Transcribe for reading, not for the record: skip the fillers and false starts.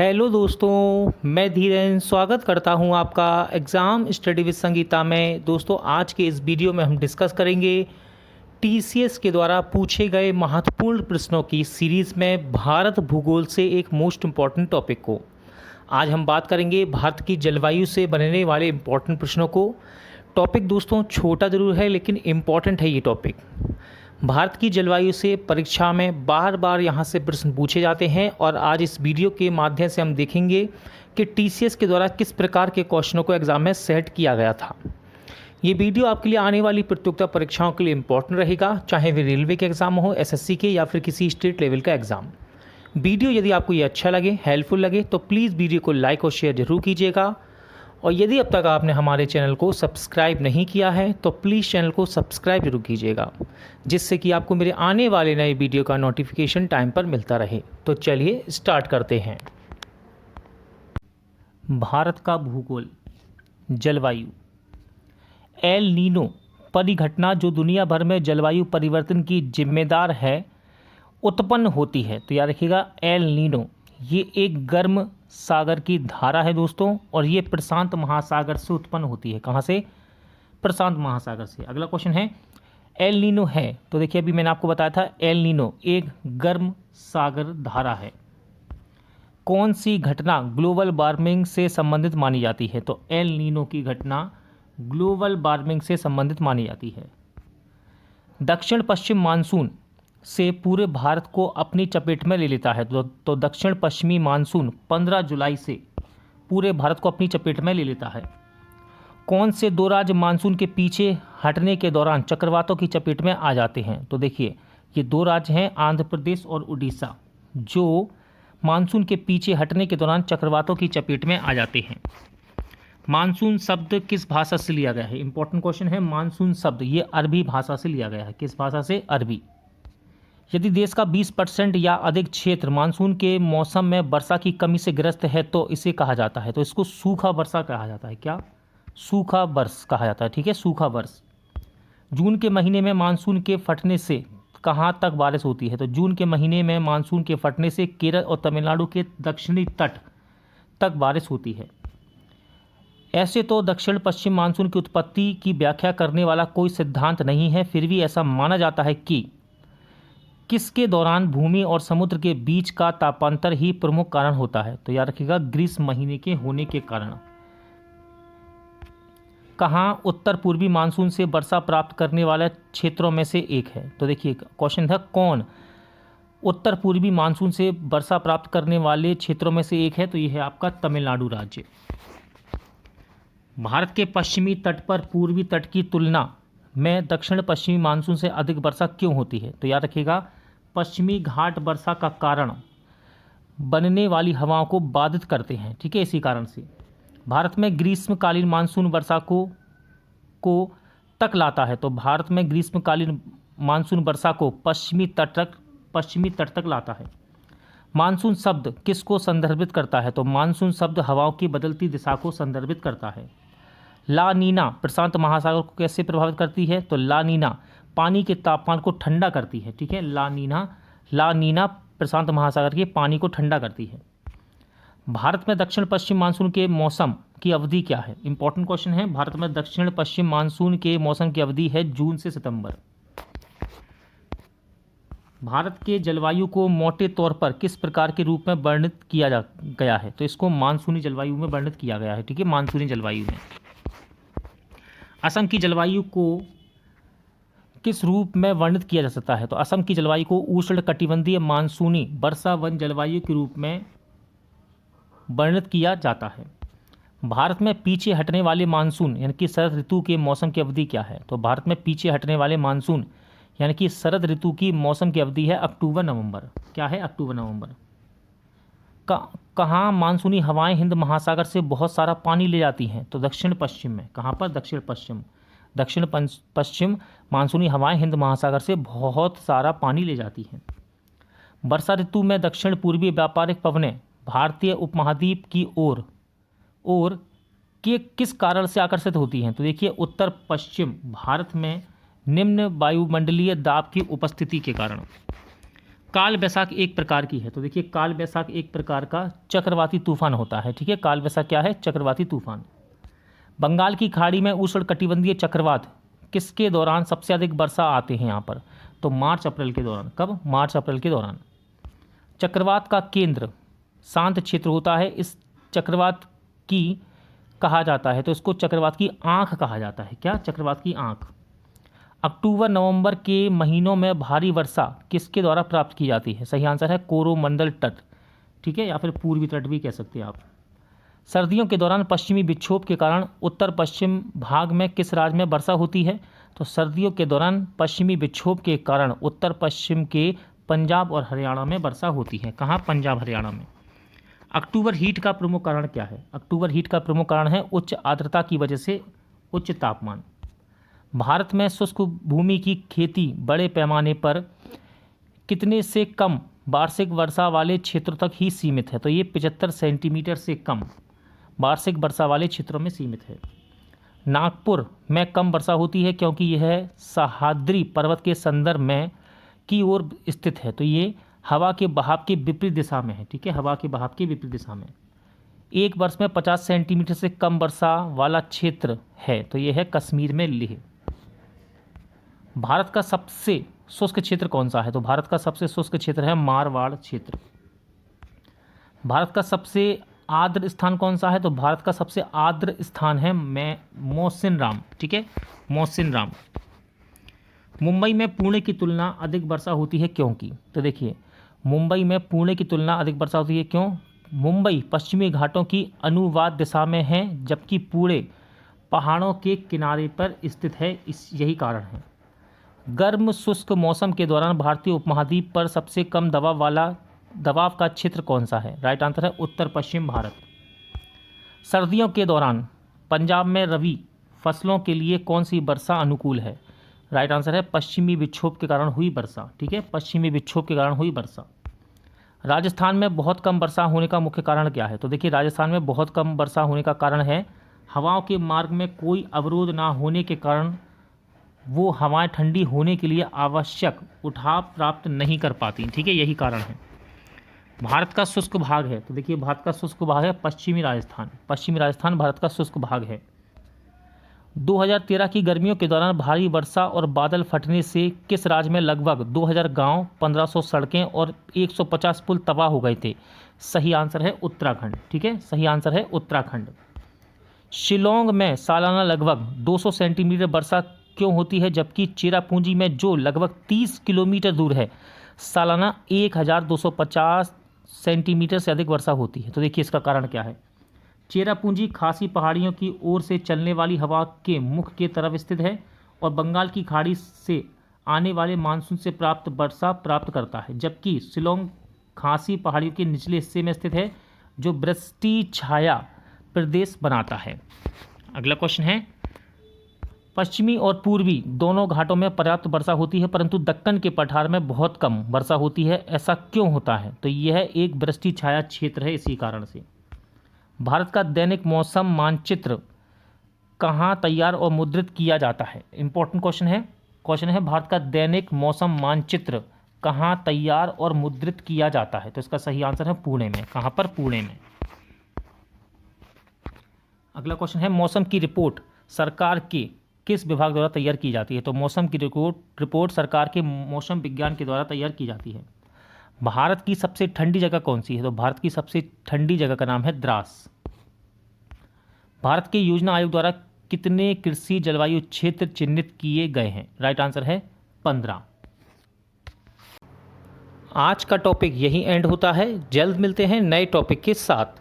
Hello दोस्तों, मैं धीरेन स्वागत करता हूं आपका एग्ज़ाम स्टडी विद संगीता में। दोस्तों, आज के इस वीडियो में हम डिस्कस करेंगे टीसीएस के द्वारा पूछे गए महत्वपूर्ण प्रश्नों की सीरीज़ में भारत भूगोल से एक मोस्ट इम्पॉर्टेंट टॉपिक को। आज हम बात करेंगे भारत की जलवायु से बनने वाले इम्पॉर्टेंट प्रश्नों को। टॉपिक दोस्तों छोटा ज़रूर है लेकिन इम्पॉर्टेंट है ये टॉपिक। भारत की जलवायु से परीक्षा में बार बार यहाँ से प्रश्न पूछे जाते हैं और आज इस वीडियो के माध्यम से हम देखेंगे कि टीसीएस के द्वारा किस प्रकार के क्वेश्चनों को एग्ज़ाम में सेट किया गया था। ये वीडियो आपके लिए आने वाली प्रतियोगिता परीक्षाओं के लिए इम्पोर्टेंट रहेगा, चाहे वे रेलवे के एग्ज़ाम हो, एसएससी के या फिर किसी स्टेट लेवल का एग्ज़ाम। वीडियो यदि आपको ये अच्छा लगे, हेल्पफुल लगे तो प्लीज़ वीडियो को लाइक और शेयर ज़रूर कीजिएगा। और यदि अब तक आपने हमारे चैनल को सब्सक्राइब नहीं किया है तो प्लीज़ चैनल को सब्सक्राइब जरूर कीजिएगा, जिससे कि आपको मेरे आने वाले नए वीडियो का नोटिफिकेशन टाइम पर मिलता रहे। तो चलिए स्टार्ट करते हैं। भारत का भूगोल। जलवायु। एल नीनो परिघटना जो दुनिया भर में जलवायु परिवर्तन की जिम्मेदार है उत्पन्न होती है। तो याद रखिएगा, एल नीनो ये एक गर्म सागर की धारा है दोस्तों, और ये प्रशांत महासागर से उत्पन्न होती है। कहाँ से? प्रशांत महासागर से। अगला क्वेश्चन है, एल नीनो है, तो देखिए अभी मैंने आपको बताया था एल नीनो एक गर्म सागर धारा है। कौन सी घटना ग्लोबल वार्मिंग से संबंधित मानी जाती है? तो एल नीनो की घटना ग्लोबल वार्मिंग से संबंधित मानी जाती है। दक्षिण पश्चिम मानसून से पूरे भारत को अपनी चपेट में ले लेता है। तो दक्षिण पश्चिमी मानसून 15 जुलाई से पूरे भारत को अपनी चपेट में ले लेता है। कौन से दो राज्य मानसून के पीछे हटने के दौरान चक्रवातों की चपेट में आ जाते हैं? तो देखिए ये दो राज्य हैं, आंध्र प्रदेश और उड़ीसा, जो मानसून के पीछे हटने के दौरान चक्रवातों की चपेट में आ जाते हैं। मानसून शब्द किस भाषा से लिया गया है? इंपॉर्टेंट क्वेश्चन है। मानसून शब्द ये अरबी भाषा से लिया गया है। किस भाषा से? अरबी। यदि देश का 20% या अधिक क्षेत्र मानसून के मौसम में वर्षा की कमी से ग्रस्त है तो इसे कहा जाता है, तो इसको सूखा वर्षा कहा जाता है। क्या? सूखा वर्ष कहा जाता है। ठीक है, सूखा वर्ष। जून के महीने में मानसून के फटने से कहाँ तक बारिश होती है? तो जून के महीने में मानसून के फटने से केरल और तमिलनाडु के दक्षिणी तट तक बारिश होती है। ऐसे तो दक्षिण पश्चिम मानसून की उत्पत्ति की व्याख्या करने वाला कोई सिद्धांत नहीं है, फिर भी ऐसा माना जाता है कि किसके दौरान भूमि और समुद्र के बीच का तापांतर ही प्रमुख कारण होता है? तो याद रखिएगा, ग्रीष्म महीने के होने के कारण। कहाँ उत्तर पूर्वी मानसून से वर्षा प्राप्त करने वाले क्षेत्रों में से एक है? तो देखिए क्वेश्चन था, कौन उत्तर पूर्वी मानसून से वर्षा प्राप्त करने वाले क्षेत्रों में से एक है? तो यह है आपका तमिलनाडु राज्य। भारत के पश्चिमी तट पर पूर्वी तट की तुलना में दक्षिण पश्चिमी मानसून से अधिक वर्षा क्यों होती है? तो याद रखिएगा, पश्चिमी घाट वर्षा का कारण बनने वाली हवाओं को बाधित करते हैं। ठीक है, इसी कारण से भारत में ग्रीष्मकालीन मानसून वर्षा को तक लाता है। तो भारत में ग्रीष्मकालीन मानसून वर्षा को पश्चिमी तट तक लाता है। मानसून शब्द किसको संदर्भित करता है? तो मानसून शब्द हवाओं की बदलती दिशा को संदर्भित करता है। ला नीना प्रशांत महासागर को कैसे प्रभावित करती है? तो ला नीना पानी के तापमान को ठंडा करती है। ठीक है, ला नीना प्रशांत महासागर के पानी को ठंडा करती है। भारत में दक्षिण पश्चिम मानसून के मौसम की अवधि क्या है? इंपॉर्टेंट क्वेश्चन है। भारत में दक्षिण पश्चिम मानसून के मौसम की अवधि है जून से सितंबर। भारत के जलवायु को मोटे तौर पर किस प्रकार के रूप में वर्णित किया गया है? तो इसको मानसूनी जलवायु में वर्णित किया गया है। ठीक है, मानसूनी जलवायु में। असम की जलवायु को किस रूप में वर्णित किया जा सकता है? तो असम की जलवायु को उष्णकटिबंधीय मानसूनी वर्षा वन जलवायु के रूप में वर्णित किया जाता है। भारत में पीछे हटने वाले मानसून यानी कि शरद ऋतु के मौसम की अवधि क्या है? तो भारत में पीछे हटने वाले मानसून यानी कि शरद ऋतु की मौसम की अवधि है अक्टूबर नवंबर। क्या है? अक्टूबर नवंबर। कहाँ मानसूनी हवाएं हिंद महासागर से बहुत सारा पानी ले जाती हैं? तो दक्षिण पश्चिम में। कहाँ पर? दक्षिण पश्चिम मानसूनी हवाएं हिंद महासागर से बहुत सारा पानी ले जाती हैं। वर्षा ऋतु में दक्षिण पूर्वी व्यापारिक पवनें भारतीय उपमहाद्वीप की ओर के किस कारण से आकर्षित होती हैं? तो देखिए, उत्तर पश्चिम भारत में निम्न वायुमंडलीय दाब की उपस्थिति के कारण। काल वैसाख एक प्रकार की है, तो देखिए काल वैसाख एक प्रकार का चक्रवाती तूफान होता है। ठीक है, काल वैसाख क्या है? चक्रवाती तूफान। बंगाल की खाड़ी में उष्णकटिबंधीय चक्रवात किसके दौरान सबसे अधिक वर्षा आते हैं यहाँ पर? तो मार्च अप्रैल के दौरान। कब? मार्च अप्रैल के दौरान। चक्रवात का केंद्र शांत क्षेत्र होता है, इस चक्रवात की कहा जाता है, तो इसको चक्रवात की आंख कहा जाता है। क्या? चक्रवात की आंख। अक्टूबर नवंबर के महीनों में भारी वर्षा किसके द्वारा प्राप्त की जाती है? सही आंसर है कोरोमंडल तट। ठीक है, या फिर पूर्वी तट भी कह सकते हैं आप। सर्दियों के दौरान पश्चिमी विक्षोभ के कारण उत्तर पश्चिम भाग में किस राज्य में वर्षा होती है? तो सर्दियों के दौरान पश्चिमी विक्षोभ के कारण उत्तर पश्चिम के पंजाब और हरियाणा में वर्षा होती है। कहाँ? पंजाब हरियाणा में। अक्टूबर हीट का प्रमुख कारण क्या है? अक्टूबर हीट का प्रमुख कारण है उच्च आर्द्रता की वजह से उच्च तापमान। भारत में शुष्क भूमि की खेती बड़े पैमाने पर कितने से कम वार्षिक वर्षा वाले क्षेत्रों तक ही सीमित है? तो ये 75 सेंटीमीटर से कम वार्षिक वर्षा वाले क्षेत्रों में सीमित है। नागपुर में कम वर्षा होती है क्योंकि यह सह्याद्री पर्वत के संदर्भ में की ओर स्थित है, तो ये हवा के बहाव के विपरीत दिशा में है। ठीक है, हवा के बहाव के विपरीत दिशा में। एक वर्ष में 50 सेंटीमीटर से कम वर्षा वाला क्षेत्र है, तो यह है कश्मीर में लेह। भारत का सबसे शुष्क क्षेत्र कौन सा है? तो भारत का सबसे शुष्क क्षेत्र है मारवाड़ क्षेत्र। भारत का सबसे आर्द्र स्थान कौन सा है? तो भारत का सबसे आर्द्र स्थान है मौसिनराम। ठीक है, मौसिनराम। मुंबई में पुणे की तुलना अधिक वर्षा होती है क्योंकि? तो देखिए मुंबई में पुणे की तुलना अधिक वर्षा होती है क्यों? मुंबई पश्चिमी घाटों की अनुवाद दिशा में है, जबकि पुणे पहाड़ों के किनारे पर स्थित है, यही कारण है। गर्म शुष्क मौसम के दौरान भारतीय उपमहाद्वीप पर सबसे कम दबाव का क्षेत्र कौन सा है? राइट आंसर है उत्तर पश्चिम भारत। सर्दियों के दौरान पंजाब में रबी फसलों के लिए कौन सी वर्षा अनुकूल है? राइट आंसर है पश्चिमी विक्षोभ के कारण हुई वर्षा। ठीक है, पश्चिमी विक्षोभ के कारण हुई वर्षा। राजस्थान में बहुत कम वर्षा होने का मुख्य कारण क्या है? तो देखिए राजस्थान में बहुत कम वर्षा होने का कारण है हवाओं के मार्ग में कोई अवरोध ना होने के कारण वो हवाएं ठंडी होने के लिए आवश्यक उठाव प्राप्त नहीं कर पाती। ठीक है, यही कारण है। भारत का शुष्क भाग है, तो देखिए भारत का शुष्क भाग है पश्चिमी राजस्थान। पश्चिमी राजस्थान भारत का शुष्क भाग है। 2013 की गर्मियों के दौरान भारी वर्षा और बादल फटने से किस राज्य में लगभग 2000 गांव, 1500 सड़कें और 150 पुल तबाह हो गए थे? सही आंसर है उत्तराखंड। ठीक है, सही आंसर है उत्तराखंड। शिलोंग में सालाना लगभग 200 सेंटीमीटर वर्षा क्यों होती है, जबकि चेरापूंजी में जो लगभग 30 किलोमीटर दूर है सालाना 1250 सेंटीमीटर से अधिक वर्षा होती है? तो देखिए इसका कारण क्या है। चेरापूंजी खासी पहाड़ियों की ओर से चलने वाली हवा के मुख के तरफ स्थित है और बंगाल की खाड़ी से आने वाले मानसून से प्राप्त वर्षा प्राप्त करता है, जबकि शिलोंग खासी पहाड़ियों के निचले हिस्से में स्थित है जो वृष्टि छाया प्रदेश बनाता है। अगला क्वेश्चन है, पश्चिमी और पूर्वी दोनों घाटों में पर्याप्त वर्षा होती है परंतु दक्कन के पठार में बहुत कम वर्षा होती है, ऐसा क्यों होता है? तो यह एक वृष्टि छाया क्षेत्र है, इसी कारण से। भारत का दैनिक मौसम मानचित्र कहाँ तैयार और मुद्रित किया जाता है? इंपॉर्टेंट क्वेश्चन है भारत का दैनिक मौसम मानचित्र कहाँ तैयार और मुद्रित किया जाता है? तो इसका सही आंसर है पुणे में। कहाँ पर? पुणे में। अगला क्वेश्चन है, मौसम की रिपोर्ट सरकार के किस विभाग द्वारा तैयार की जाती है? तो मौसम की रिपोर्ट सरकार के मौसम विज्ञान के द्वारा तैयार की जाती है। भारत की सबसे ठंडी जगह कौन सी है? तो भारत की सबसे ठंडी जगह का नाम है द्रास। भारत के योजना आयोग द्वारा कितने कृषि जलवायु क्षेत्र चिन्हित किए गए हैं? राइट आंसर है 15। आज का टॉपिक यही एंड होता है। जल्द मिलते हैं नए टॉपिक के साथ।